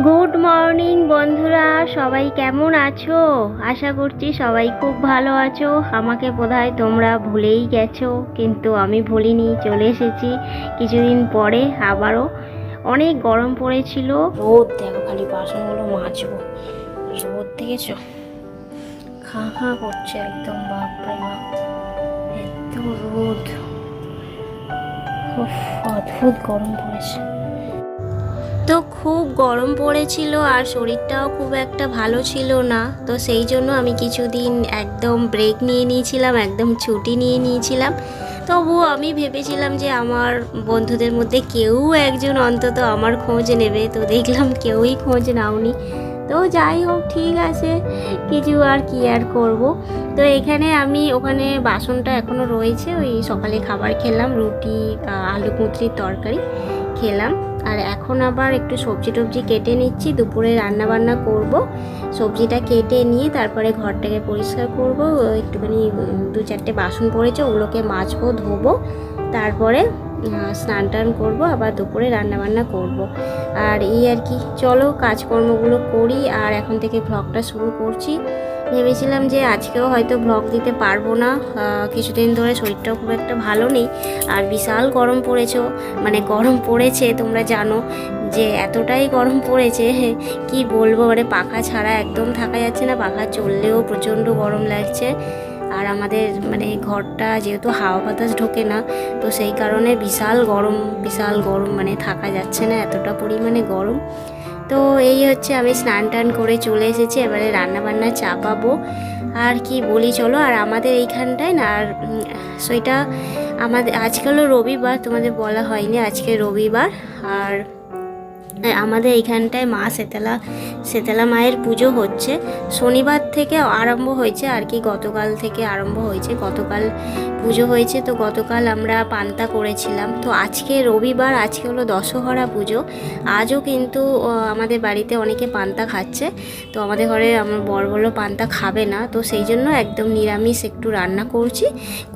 Good morning বন্ধুরা, সবাই কেমন আছো? আশা করছি সবাই খুব ভালো আছো। আমাকে বোধহয় তোমরা ভুলেই গেছো, কিন্তু আমি ভুলিনি, চলে এসেছি কিছুদিন পরে আবারও। অনেক গরম পড়েছিল, রোদ দেখো, খালি বাসনগুলো মাজবো, রোদ দেখেছো, খা খা করছে একদম, বাপরে বাপ এত রোদ, অদ্ভুত গরম পড়েছে। তো খুব গরম পড়েছিল আর শরীরটাও খুব একটা ভালো ছিল না, তো সেই জন্য আমি কিছুদিন একদম ব্রেক নিয়ে নিয়েছিলাম, একদম ছুটি নিয়ে নিয়েছিলাম। তবুও আমি ভেবেছিলাম যে আমার বন্ধুদের মধ্যে কেউ একজন অন্তত আমার খোঁজ নেবে, তো দেখলাম কেউই খোঁজ নাওনি। তো যাই হোক, ঠিক আছে, কিছু আর কি আর করব। তো এখানে আমি ওখানে বাসনটা এখনও রয়েছে, ওই সকালে খাবার খেলাম, রুটি আলু কুঁদরির তরকারি খেলাম। আর এখন আবার একটু সবজি টবজি কেটে নিচ্ছি, দুপুরে রান্না বান্না করব। সবজিটা কেটে নিয়ে তারপরে ঘরটাকে পরিষ্কার করব, একটুখানি 2-4টে বাসন পড়েছে, ওগুলোকে মাজবো, ধোবো, তারপরে স্নান টান করবো, আবার দুপুরে রান্না বান্না করব। আর এই আর কি, চলো কাজকর্মগুলো করি। আর এখন থেকে ব্লগটা শুরু করছি। ভেবেছিলাম যে আজকেও হয়তো ব্লগ দিতে পারবো না, কিছুদিন ধরে শরীরটাও খুব একটা ভালো নেই, আর বিশাল গরম পড়েছে, মানে গরম পড়েছে, তোমরা জানো যে এতটাই গরম পড়েছে কি বলবো, মানে পাখা ছাড়া একদম থাকা যাচ্ছে না, পাখা চললেও প্রচণ্ড গরম লাগছে। আর আমাদের মানে ঘরটা যেহেতু হাওয়া বাতাস ঢোকে না, তো সেই কারণে বিশাল গরম, মানে থাকা যাচ্ছে না, এতটা পরিমাণে গরম। তো এই হচ্ছে, আমি স্নান টান করে চলে এসেছি, এবারে রান্নাবান্না চাপাবো। আর কি বলি চলো, আর আমাদের এইখানটায় না, আর সেটা আমাদের আজকালও রবিবার, তোমাদের বলা হয়নি, আজকে রবিবার। আর আমাদের এইখানটায় মা শেতলা মায়ের পুজো হচ্ছে, শনিবার থেকে আরম্ভ হয়েছে আর কি, গতকাল থেকে আরম্ভ হয়েছে, গতকাল পুজো হয়েছে। তো গতকাল আমরা পান্তা করেছিলাম। তো আজকে রবিবার, আজকে হলো দশহরা পুজো, আজও কিন্তু আমাদের বাড়িতে অনেকে পান্তা খাচ্ছে। তো আমাদের ঘরে আমার বর বললো পান্তা খাবে না, তো সেই জন্য একদম নিরামিষ একটু রান্না করছি,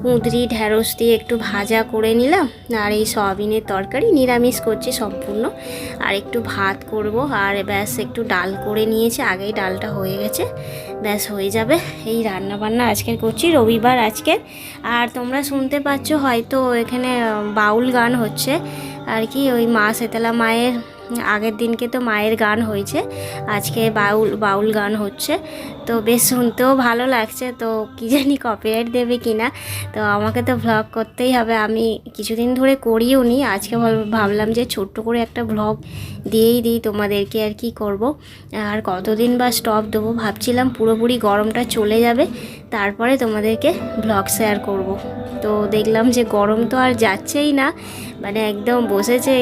কুঁদরি ঢ্যাঁড়স দিয়ে একটু ভাজা করে নিলাম, আর এই সয়াবিনের তরকারি নিরামিষ করছি সম্পূর্ণ, আর একটু ভাত করব, আর ব্যাস একটু ডাল করে নিয়েছি, আগেই ডালটা হয়ে গেছে, ব্যাস হয়ে যাবে। এই রান্না বান্না আজকের করছি, রবিবার আজকে। আর তোমরা শুনতে পাচ্ছ হয়তো এখানে বাউল গান হচ্ছে আর কি, ওই মা শেতলা মায়ের আগের দিনকে তো মায়ের গান হয়েছে, আজকে বাউল গান হচ্ছে, তো বেশ শুনতেও ভালো লাগছে। তো কি জানি কপিরাইট দেবে কি না, তো আমাকে তো ভ্লগ করতেই হবে, আমি কিছুদিন ধরে করিও নি, আজকে ভাবলাম যে ছোট্ট করে একটা ভ্লগ দিয়েই দিই তোমাদেরকে, আর কি করব, আর কতদিন বা স্টপ দেবো, ভাবছিলাম পুরোপুরি গরমটা চলে যাবে তারপরে তোমাদেরকে ভ্লগ শেয়ার করব। তো দেখলাম যে গরম তো আর যাচ্ছেই না, মানে একদম বসেছে,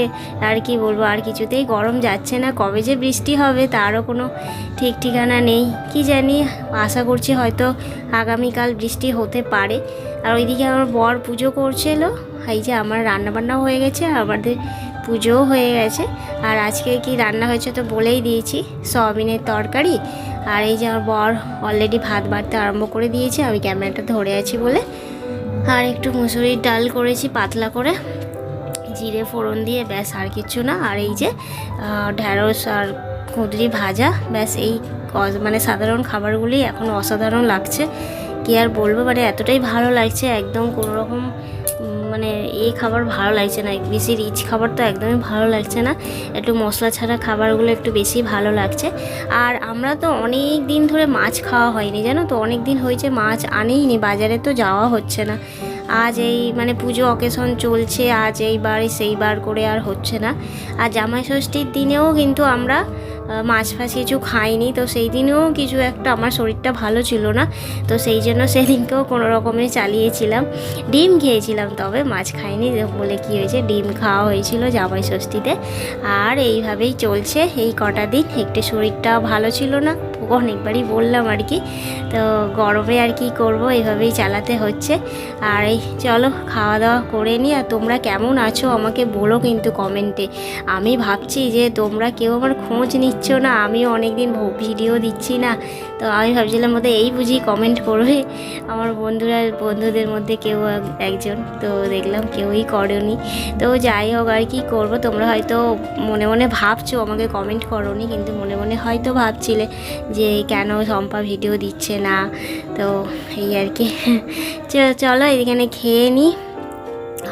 আর কি বলবো, আর কিছুতেই গরম যাচ্ছে না, কবে যে বৃষ্টি হবে তারও কোনো ঠিক ঠিকানা নেই, কি জানি, আশা করছি হয়তো আগামীকাল বৃষ্টি হতে পারে। আর ওইদিকে আমার বর পুজো করছিল, এই যে আমার রান্নাবান্নাও হয়ে গেছে, আমাদের পুজোও হয়ে গেছে। আর আজকে কি রান্না হয়েছে তো বলেই দিয়েছি, সয়াবিনের তরকারি, আর এই যে আমার বর অলরেডি ভাত বাড়তে আরম্ভ করে দিয়েছে, আমি ক্যামেরাটা ধরে আছি বলে। আর একটু মুসুরির ডাল করেছি পাতলা করে, জিরে ফোড়ন দিয়ে, ব্যাস আর কিছু না। আর এই যে ঢ্যাঁড়স আর কুঁদরি ভাজা, ব্যাস এই মানে সাধারণ খাবারগুলি এখন অসাধারণ লাগছে, কি আর বলবো, মানে এতটাই ভালো লাগছে, একদম কোনো রকম মানে এই খাবার ভালো লাগছে না, বেশি রিচ খাবার তো একদমই ভালো লাগছে না, একটু মশলা ছাড়া খাবারগুলো একটু বেশি ভালো লাগছে। আর আমরা তো অনেক দিন ধরে মাছ খাওয়া হয়নি, জানো তো, অনেক দিন হয়েছে মাছ আনেইনি, বাজারে তো যাওয়া হচ্ছে না। আজ এই মানে পুজো অকেশন চলছে, আজ এইবার সেইবার করে আর হচ্ছে না। আর জামাই ষষ্ঠীর দিনেও কিন্তু আমরা মাছ ফাছ কিছু খাইনি, তো সেই দিনেও কিছু একটা আমার শরীরটা ভালো ছিল না, তো সেই জন্য সেদিনকেও কোনো রকমে চালিয়েছিলাম, ডিম খেয়েছিলাম, তবে মাছ খাইনি বলে কি হয়েছে, ডিম খাওয়া হয়েছিল জামাই ষষ্ঠীতে। আর এইভাবেই চলছে এই কটা দিন, একটু শরীরটাও ভালো ছিল না, অনেকবারই বললাম আর কি। তো গরমে আর কি করব, এইভাবেই চালাতে হচ্ছে। আর এই চলো খাওয়া দাওয়া করে নিই। আর তোমরা কেমন আছো আমাকে বলো কিন্তু কমেন্টে। আমি ভাবছি যে তোমরা কেউ আমার খোঁজ নিচ্ছ না, আমিও অনেক দিন ভিডিও দিচ্ছি না, তো আমি ভাবছিলাম বোধহয় এই বুঝি কমেন্ট করবে আমার বন্ধুদের মধ্যে কেউ একজন। তো দেখলাম কেউই করেনি। তো যাই হোক আর কি করব, তোমরা হয়তো মনে মনে ভাবছো আমাকে কমেন্ট করোনি, কিন্তু মনে মনে হয়তো ভাবছিলে যে কেন শম্পা ভিডিও দিচ্ছে না। তো এই আর কি চলো এখানে খেয়ে নিই।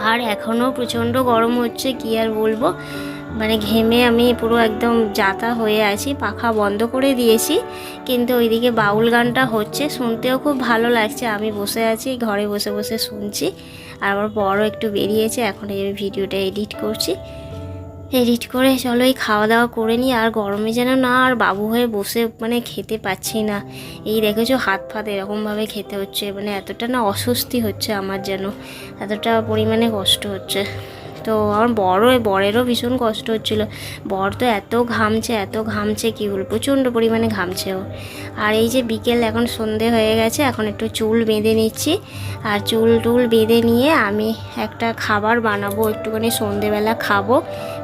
আর এখনও প্রচণ্ড গরম হচ্ছে, কি আর বলবো, মানে ঘেমে আমি পুরো একদম যাতা হয়ে আছি। পাখা বন্ধ করে দিয়েছি, কিন্তু ওইদিকে বাউল গানটা হচ্ছে, শুনতেও খুব ভালো লাগছে। আমি বসে আছি ঘরে, বসে বসে শুনছি। আর আমার বড় একটু বেরিয়েছে, এখন এই ভিডিওটা এডিট করছি। এডিট করে চলো এই খাওয়া দাওয়া করে নিই। আর গরমে যেন না আর বাবু হয়ে বসে মানে খেতে পাচ্ছি না। এই দেখেছো হাত ফাত এরকমভাবে খেতে হচ্ছে, মানে এতটা না অস্বস্তি হচ্ছে আমার, যেন এতটা পরিমাণে কষ্ট হচ্ছে। তো আমার বরেরও ভীষণ কষ্ট হচ্ছিল। বর তো এত ঘামছে কি বলবো, প্রচণ্ড পরিমাণে ঘামছে ও। আর এই যে বিকেল, এখন সন্ধে হয়ে গেছে, এখন একটু চুল বেঁধে নিচ্ছি। আর চুল বেঁধে নিয়ে আমি একটা খাবার বানাবো, একটুখানি সন্ধেবেলা খাবো।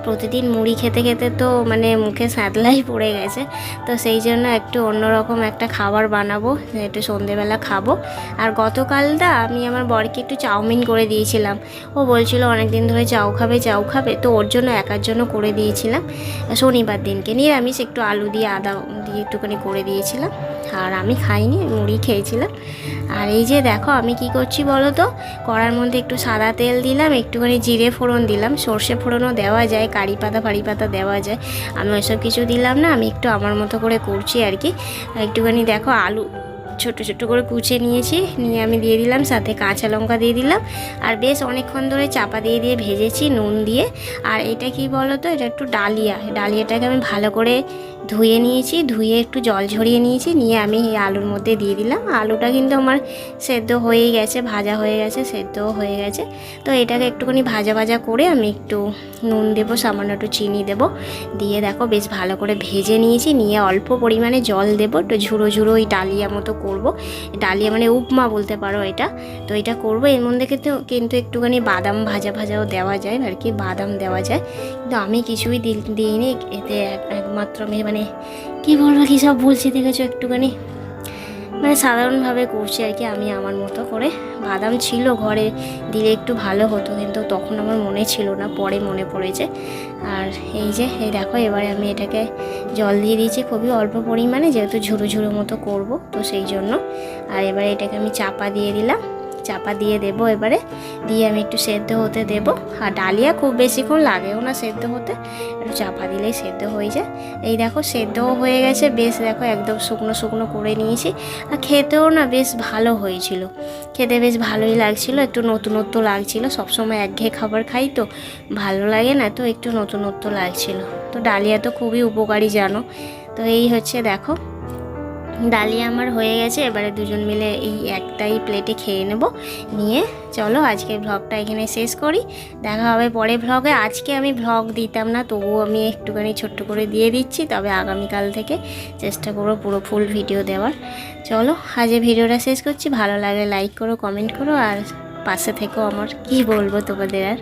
প্রতিদিন মুড়ি খেতে খেতে তো মানে মুখে স্যাঁতলাই পড়ে গেছে, তো সেই জন্য একটু অন্যরকম একটা খাবার বানাবো, একটু সন্ধেবেলা খাবো। আর গতকালটা আমি আমার বরকে একটু চাউমিন করে দিয়েছিলাম। ও বলছিল অনেক দিন ধরে চাউ খাবে, তো ওর জন্য একার জন্য করে দিয়েছিলাম। শনিবার দিনকে নিরামিষ, একটু আলু দিয়ে আদা দিয়ে একটুখানি করে দিয়েছিলাম। আর আমি খাইনি, মুড়ি খেয়েছিলাম। আর এই যে দেখো আমি কি করছি বলো তো, কড়ার মধ্যে একটু সাদা তেল দিলাম, একটুখানি জিরে ফোড়ন দিলাম, সর্ষে ফোড়নও দেওয়া যায়, কারি পাতা দেওয়া যায়। আমি ওইসব কিছু দিলাম না, আমি একটু আমার মতো করে করছি আর কি। একটুখানি দেখো আলু ছোট ছোট করে কুচে নিয়েছি, নিয়ে আমি দিয়ে দিলাম, সাথে কাঁচা লঙ্কা দিয়ে দিলাম। আর বেশ অনেকক্ষণ ধরে চাপা দিয়ে ভেজেছি নুন দিয়ে। আর এটা কি বলো তো, এটা একটু ডালিয়াটাকে আমি ভালো করে ধুয়ে নিয়েছি, ধুয়ে একটু জল ঝরিয়ে নিয়েছি, নিয়ে আমি এই আলুর মধ্যে দিয়ে দিলাম। আলুটা কিন্তু আমার সেদ্ধ হয়েই গেছে, ভাজা হয়ে গেছে, সেদ্ধও হয়ে গেছে। তো এটাকে একটুখানি ভাজা করে আমি একটু নুন দেবো, সামান্য একটু চিনি দেবো, দিয়ে দেখো বেশ ভালো করে ভেজে নিয়েছি। নিয়ে অল্প পরিমাণে জল দেবো, একটু ঝুড়ো ওই ডালিয়া মতো করব। ডালিয়া মানে উপমা বলতে পারো এটা। তো এটা করবো, এর মধ্যে কিন্তু একটুখানি বাদাম ভাজাও দেওয়া যায় আর কি, বাদাম দেওয়া যায়, কিন্তু আমি কিছুই দিইনি এতে। একমাত্র আমি মানে কী বলবো, কী সব বলছি দেখেছো, একটুখানি মানে সাধারণভাবে করছি আর কি আমি আমার মতো করে। বাদাম ছিল ঘরে, দিলে একটু ভালো হতো, কিন্তু তখন আমার মনে ছিল না, পরে মনে পড়েছে। আর এই দেখো এবারে আমি এটাকে জল দিয়ে দিয়েছি খুবই অল্প পরিমাণে, যেহেতু ঝুড়ো মতো করব, তো সেই জন্য। আর এবারে এটাকে আমি চাপা দিয়ে দিলাম, চাপা দিয়ে দেবো এবারে, দিয়ে আমি একটু সেদ্ধ হতে দেব। আর ডালিয়া খুব বেশিক্ষণ লাগেও না সেদ্ধ হতে, একটু চাপা দিলেই সেদ্ধ হয়ে যায়। এই দেখো সেদ্ধও হয়ে গেছে বেশ, দেখো একদম শুকনো করে নিয়েছি। আর খেতেও না বেশ ভালো হয়েছিল, খেতে বেশ ভালোই লাগছিল, একটু নতুনত্ব লাগছিল। সবসময় একঘেয়ে খাবার খাই তো ভালো লাগে না, তো একটু নতুনত্ব লাগছিল। তো ডালিয়া তো খুবই উপকারী জানো। তো এই হচ্ছে দেখো ডালিয়া আমার হয়ে গেছে, এবারে দুজন মিলে এই একটাই প্লেটে খেয়ে নেব। নিয়ে চলো আজকের ভ্লগটা এখানে শেষ করি, দেখা হবে পরে ভ্লগে। আজকে আমি ভ্লগ দিতাম না, তবুও আমি একটুখানি ছোট্ট করে দিয়ে দিচ্ছি, তবে আগামীকাল থেকে চেষ্টা করবো পুরো ফুল ভিডিও দেওয়ার। চলো আজ ভিডিওটা শেষ করছি, ভালো লাগে লাইক করো, কমেন্ট করো, আর পাশে থেকো আমার, কি বলবো তোমাদের আর।